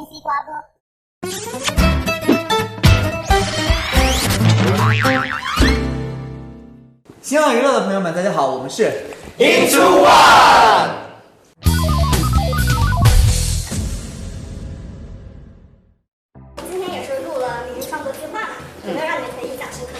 西瓜哥。新浪娱乐的朋友们，大家好，我们是 Into One。今天也是录了语音创作计划嘛，有没有让你们觉得印象深刻的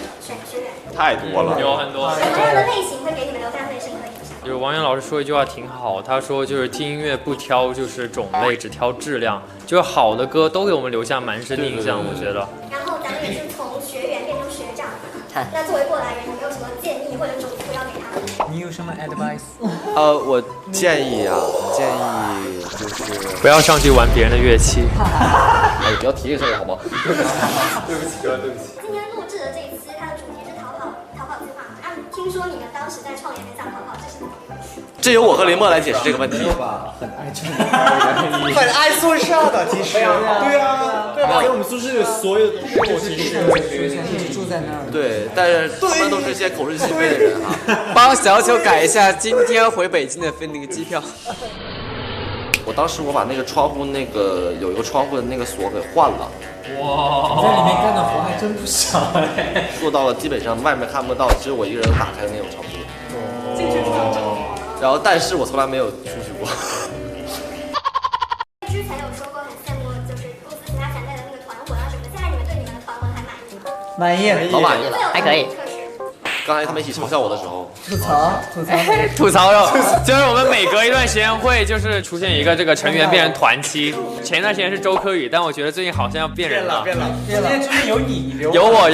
学员？太多了，有很多。什么样的类型会给你们留下最深刻的印象？就是王源老师说一句话挺好，他说就是听音乐不挑就是种类，只挑质量，就是好的歌都给我们留下蛮深的印象，我觉得。然后咱们也是从学员变成学长嘛，那作为过来人，有没有什么建议或者嘱托要给他们？你有什么 advice？我建议就是不要上去玩别人的乐器。哎，不要提这个事儿好不好？对不起哥，对不起。今天录制的这一期，它的主题是逃跑计划嘛。听说你们当时在创业很想逃跑，这是怎么一回事？这由我和林默来解释这个问题。很爱这个，很爱宿舍的，其实。对啊，而且我们宿舍有所有其实一直住在那儿。对，但是他们都是一些口是心非的人哈。帮小九改一下今天回北京的那个机票。我当时把那个窗户有一个窗户的那个锁给换了。哇！你在里面干的活还真不少哎。做到了基本上外面看不到，只有我一个人打开的那种程度。然后，但是我从来没有出去过。之前有说过很羡慕，就是公司其他团队的那个团魂啊什么的。现在你们对你们的团魂还满意吗？满意，老满意了，还可以。刚才他们一起嘲笑我的时候，吐槽肉，就是我们每隔一段时间会就是出现一个这个成员变成团期。前一段时间是周柯宇，但我觉得最近好像要变人了。变了。今天就是有你，有我，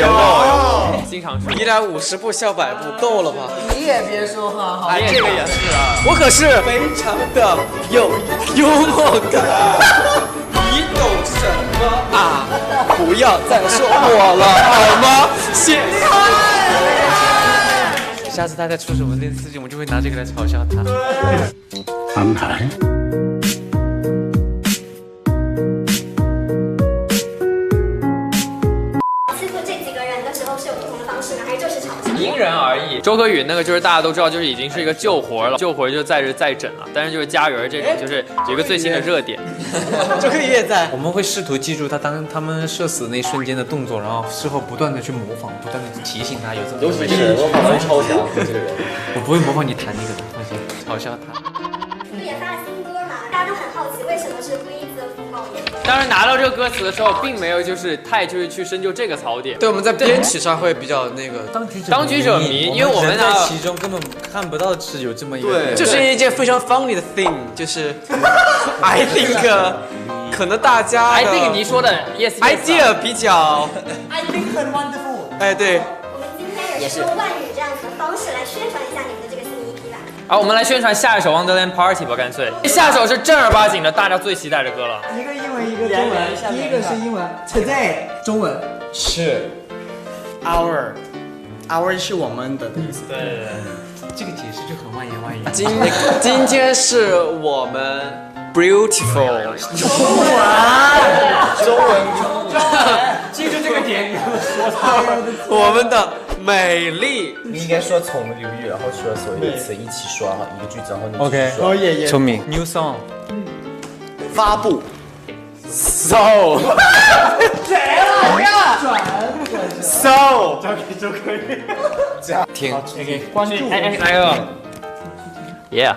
经常说。依然50步笑100步，够了吧？你也别说话好。哎，这个也是啊。我可是非常的有幽默感。你懂什么啊？不要再说我了，好吗？谢谢。下次他再出什么类似事情，我就会拿这个来嘲笑他。安排。欺负这几个人的时候是有不同的方式吗？还是就是吵架？因人而异。周柯宇那个就是大家都知道，就是已经是一个救活了，救活就在整了。但是就是家人这种，就是有一个最新的热点。周柯宇也在。我们会试图记住当他们射死那一瞬间的动作，然后事后不断的去模仿，不断的提醒他有这么。尤其是模仿能超强这个人。我不会模仿你弹那个的，放心。嘲笑他。你们也发了新歌嘛？大家都很好奇，为什么是 Breeze 的风暴眼？当时拿到这个歌词的时候，并没有就是去深究这个槽点。对，我们在编曲上会比较那个当局者迷，因为我们在其中根本看不到是有这么一个。对，这是一件非常 funny 的 thing， 就是 I think 可能大家 I think 你说的 yes idea 比较 I think 很 wonderful。哎对。我们今天也是用外语这样子的方式来宣传一下你们的这个新 EP 吧。好，我们来宣传下一首 Wonderland Party 吧，干脆。下首是正儿八经的大家最期待的歌了。一个英文，一个中文。第一个是英文 ，Today 中文是 our 是我们的意思。对，这个解释就很万言万语。今天是我们 beautiful 中文。记住这个点，我们的美丽。你应该说从流域，然后说所有的词一起说，然后一个句子，然后你 OK 说。也聪明。New song。发布。So。So。交给周柯宇。听。关注。来个 ，Yeah。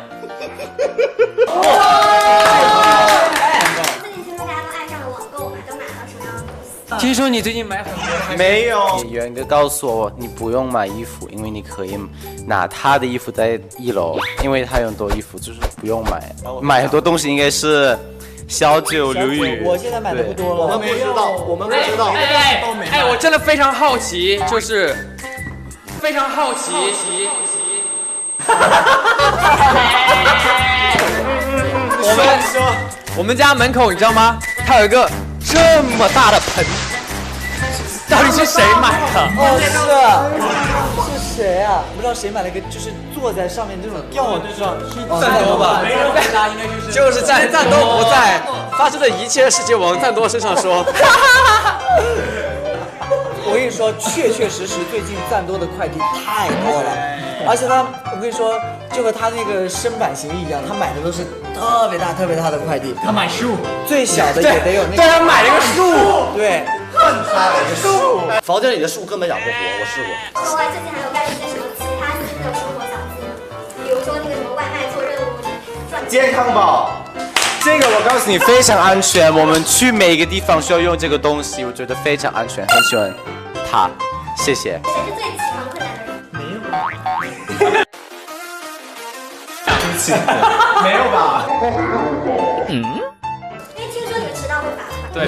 最近听说大家都爱上了网购嘛，都买了什么样的东西？听说你最近买很多。没有。有人告诉我，你不用买衣服，因为你可以拿他的衣服在1楼，因为他有很多衣服，就是不用买。买很多东西应该是小九刘宇。我现在买的不多了。我们不知道，我们不知道。哎，我真的非常好奇，就是非常好奇。我们家门口你知道吗？它有一个这么大的盆，到底是谁买的？哦，是谁啊？不知道谁买了一个，就是坐在上面这种吊着，是赞多吧？就是赞多不在，发生的一切事情往赞多身上说。我跟你说，确实最近赞多的快递太多了，而且我跟你说，就和他那个身板行李一样，他买的都是特别大的快递。他买树，最小的也得有那个。对，他买了个树，对，树，房间里的树根本养不活，我试过。另外，最近还有干一些什么其他新的生活小技能，比如说那个什么外卖做任务赚健康宝，这个我告诉你非常安全，我们去每一个地方需要用这个东西，我觉得非常安全，很喜欢它，谢谢。谁是最喜欢困难的人？没有吧？因为听说你们迟到会罚款。对，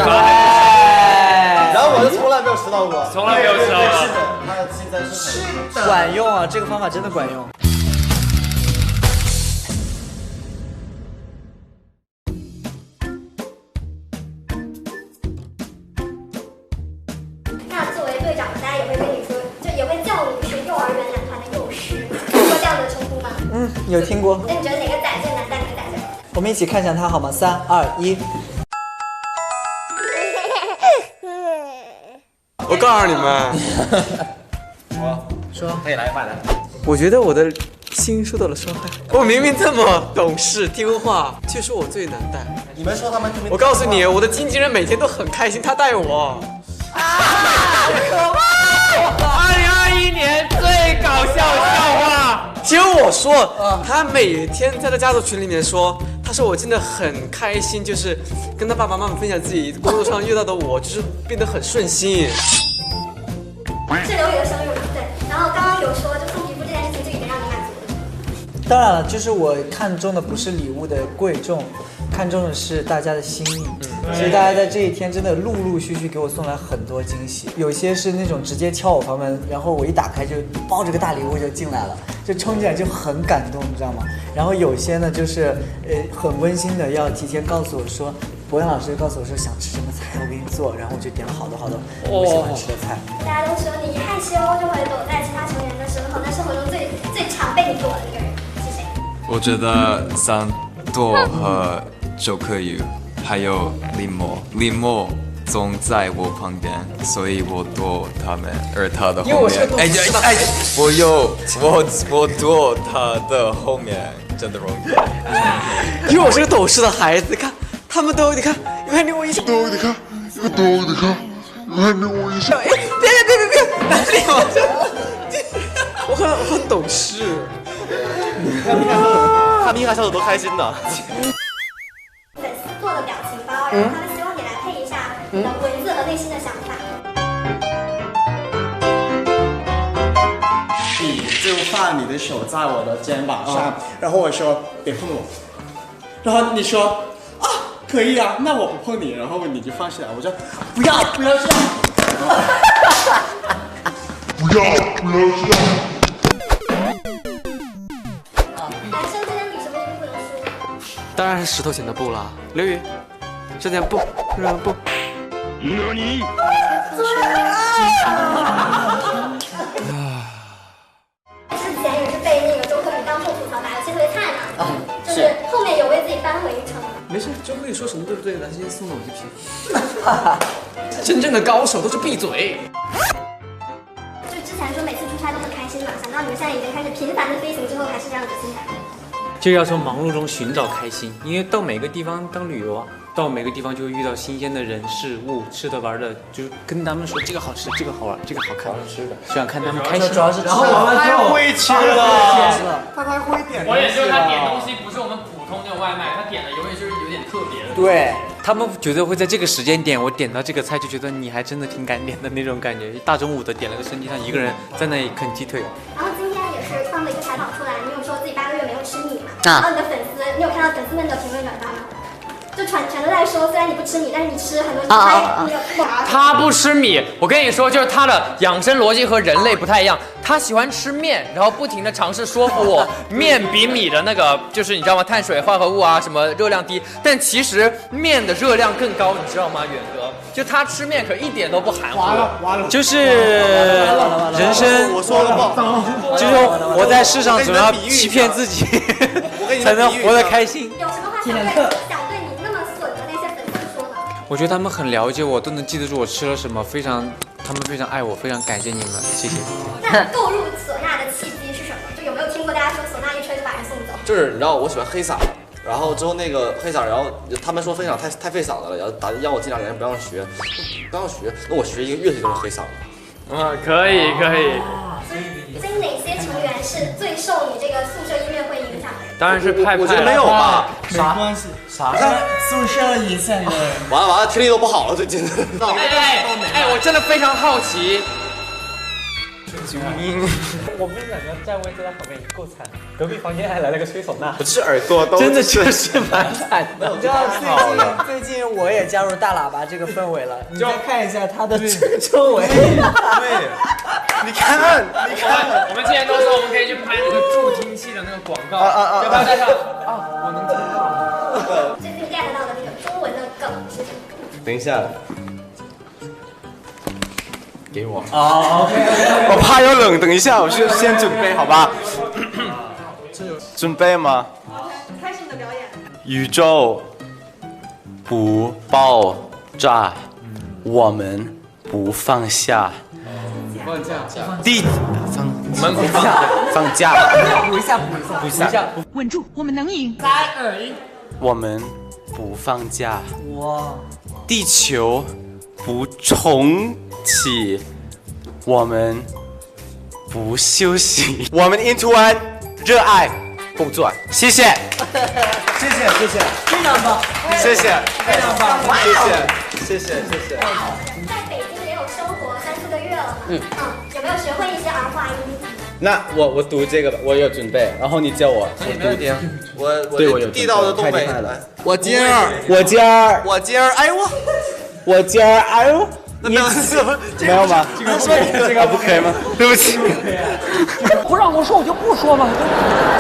然后我就从来没有迟到过，从来没有迟到过。是的，他的现在是很管用啊，这个方法真的管用。那作为队长，大家也会跟你说，就也会叫你是幼儿园男团的幼师，听过这样的称呼吗？有听过。那你觉得哪个仔最难带哪个仔最好？我们一起看向他好吗？3、2、1。我告诉你们，说，可以来吧，来。我觉得我的心受到了伤害。我明明这么懂事听话，却说我最难带。你们说他们特别……我告诉你，我的经纪人每天都很开心，他带我。2021年最搞笑笑话。听我说，他每天在他家族群里面说，他说我真的很开心，就是跟他爸爸妈妈分享自己工作上遇到的我，就是变得很顺心。是刘宇的生日嘛？对。然后刚刚有说，就送皮肤这件事情就已经让你满足了。当然了，就是我看中的不是礼物的贵重，看中的是大家的心意。其实大家在这一天真的陆陆续续给我送来很多惊喜，有些是那种直接敲我房门，然后我一打开就抱着个大礼物就进来了，就冲进来就很感动，你知道吗？然后有些呢就是很温馨的，要提前告诉我说，博洋老师告诉我说想吃什么菜，我给你做，然后我就点了好多我喜欢吃的菜。大家都说你一害羞就会躲在其他成员的身后，那生活中最常被你躲的那个人是谁？我觉得三朵和周柯宇还有林默总在我旁边，所以我躲他们，而他的后面。我躲他的后面，真的容易。因为我是个懂事的孩子，看他们都，你看你我一笑，你看我一笑。别，哪里我很懂事。他们应该笑得多开心的。粉丝做的表情包，然后他们希望你来配一下你的文字和内心的想法。你就放你的手在我的肩膀上，然后我说别碰我，然后你说啊可以啊，那我不碰你，然后你就放下来，我说不要这样，不要这样。男生之间比什么都不能输。当然是石头剪刀布啦，刘宇，这件布，布。之前也是被那个周柯宇当众吐槽打游戏特别菜嘛，就是后面有为自己扳回一城。没事，周柯宇说什么对不对？来，今天送了我一瓶。真正的高手都是闭嘴。就之前说每次出差都很开心嘛，想到你们现在已经开始频繁的飞行之后，还是这样子心态。就要从忙碌中寻找开心，因为到每个地方当旅游啊，到每个地方就会遇到新鲜的人事物，吃的玩的，就是跟他们说这个好吃，这个好玩，这个好看，吃的，想看他们开心。主要是然后太会吃了，他太会点东西了。我也就是他点东西不是我们普通那种外卖，他点的永远就是有点特别的。对他们觉得会在这个时间点，我点到这个菜就觉得你还真的挺敢点的那种感觉。大中午的点了个生鸡汤，一个人在那里啃鸡腿。然后今天也是放了一个采访出来，你有说自己8个月没有吃米嘛？然后你的粉丝，你有看到粉丝们的评论转发吗？就全都在说，虽然你不吃米，但是你吃很多那个。他不吃米，我跟你说，就是他的养生逻辑和人类不太一样。他喜欢吃面，然后不停的尝试说服我，面比米的那个就是你知道吗？碳水化合物啊，什么热量低，但其实面的热量更高，你知道吗，远哥？就他吃面可一点都不含糊，就是人生，我说了吧，就是我在世上总要欺骗自己，才能活得开心。有什么话想对你那么损的那些粉丝说呢？我觉得他们很了解我，都能记得住我吃了什么，他们非常爱我，非常感谢你们，谢谢。那购入唢呐的契机是什么？就有没有听过大家说唢呐一吹就把就是你知道我喜欢黑嗓，然后之后那个黑嗓，然后他们说黑嗓太费嗓子了，然后让我尽量不要学，那我学一个乐器都是黑嗓子。可以。所以哪些成员是最受你这个宿舍音乐会影响的？当然是派。我觉得没有吧？没关系。啥？宿舍影响的。完了，听力都不好了，最近。我真的非常好奇。我不是感觉站位在他旁边已经够惨了，隔壁房间还来了个吹唢呐，不是耳朵都真的就是蛮惨的。你知道最近我也加入大喇叭这个氛围了，你再看一下他的周围。对，你看，我们之前都说我们可以去拍那个助听器的那个广告，要不要带上？我能听到。最近 get 到的那个中文的梗是什么？等一下。给我OK， 我怕有冷，等一下，我先准备，好吧？准备吗？开始你的表演。宇宙不爆炸，我们不放下。放假。补一下。稳住，我们能赢。3、2、1。我们不放假。哇！地球不重启，我们不休息，我们 into one 热爱工作，谢谢，谢谢，非常棒，谢谢，非常棒，谢谢。在北京也有生活3、4个月了嘛，有没有学会一些儿化音？那我读这个吧，我有准备，然后你教我。你没有听？对我有地道的东北。我今儿，哎呦我今儿，哎呦。没有吗？这个不可以吗？对不起。不让我说我就不说嘛。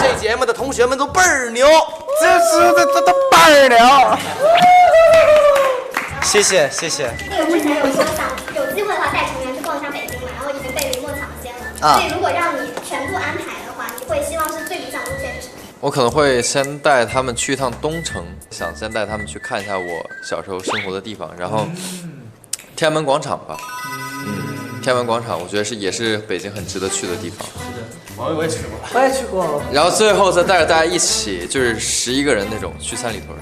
这节目的同学们都倍儿牛，这倍儿牛。谢谢。那个之前有说想有机会的话带成员去逛一下北京嘛，然后已经被林默抢先了。所以如果让你全部安排的话，你会希望是最理想路线是什么？我可能会先带他们去一趟东城，想先带他们去看一下我小时候生活的地方，然后。天安门广场吧，天安门广场，我觉得也是北京很值得去的地方。我也去过，我也去过。然后最后再带着大家一起，就是11个人那种去三里屯。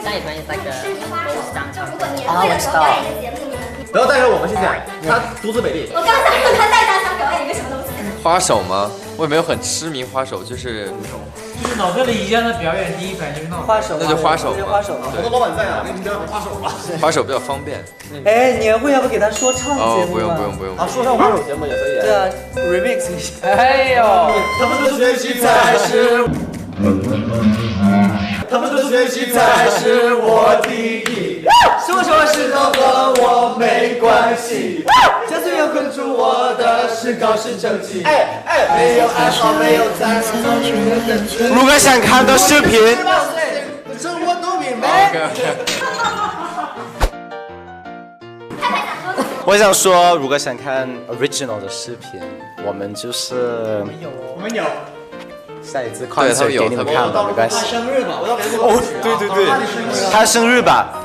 三里屯也在个花手，就如果年会的时候表演一个节目，你们不要带着我们，谢谢。他独自美丽。我刚想问他带大家表演一个什么东西。花手吗？我也没有很痴迷花手，就是脑子里一样的表演，第一反应就是那种花手，那就花手，我的老板在啊，那你们表演花手吧。花手比较方便。哎，年会要不给他说唱节目吗？不用。啊，说唱花手节目也可以。对啊 ，remix 一下。哎呦，他们说学习才是，他们说学习才是我第一。说是都和我没关系，家最要困住我的是考试成绩。没有爱好，没有才能。如果想看的视频，生活都比美。我想说，如果想看 original 的视频，我们就是我们有。下一次快点给你们看吧，没关系。他生日吧？对，他生日吧。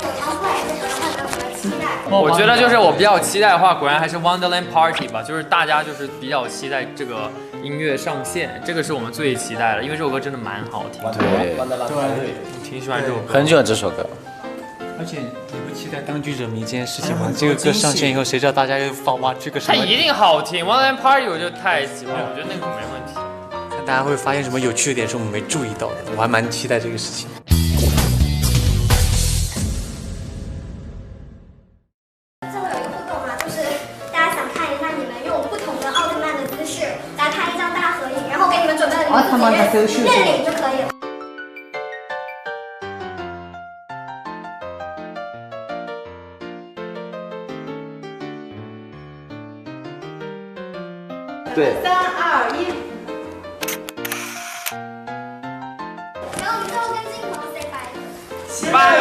我觉得就是我比较期待的话，果然还是 Wonderland Party 吧，就是大家就是比较期待这个音乐上线，这个是我们最期待的，因为这首歌真的蛮好听的。对，挺喜欢这首歌，很喜欢这首歌。而且你不期待《当局者迷》这件事情吗？这个歌上线以后，谁知道大家又发哇这个什么？它一定好听 ，Wonderland Party 我就太喜欢，我觉得那个没问题。看大家会发现什么有趣的点是我们没注意到的，我还蛮期待这个事情。最后有一个互动嘛，就是大家想看一下你们用不同的奥特曼的姿势来拍一张大合影，然后给你们准备了奥特曼的姿势认领就可以了。对。3、2、1。然后你最后跟镜头 say bye。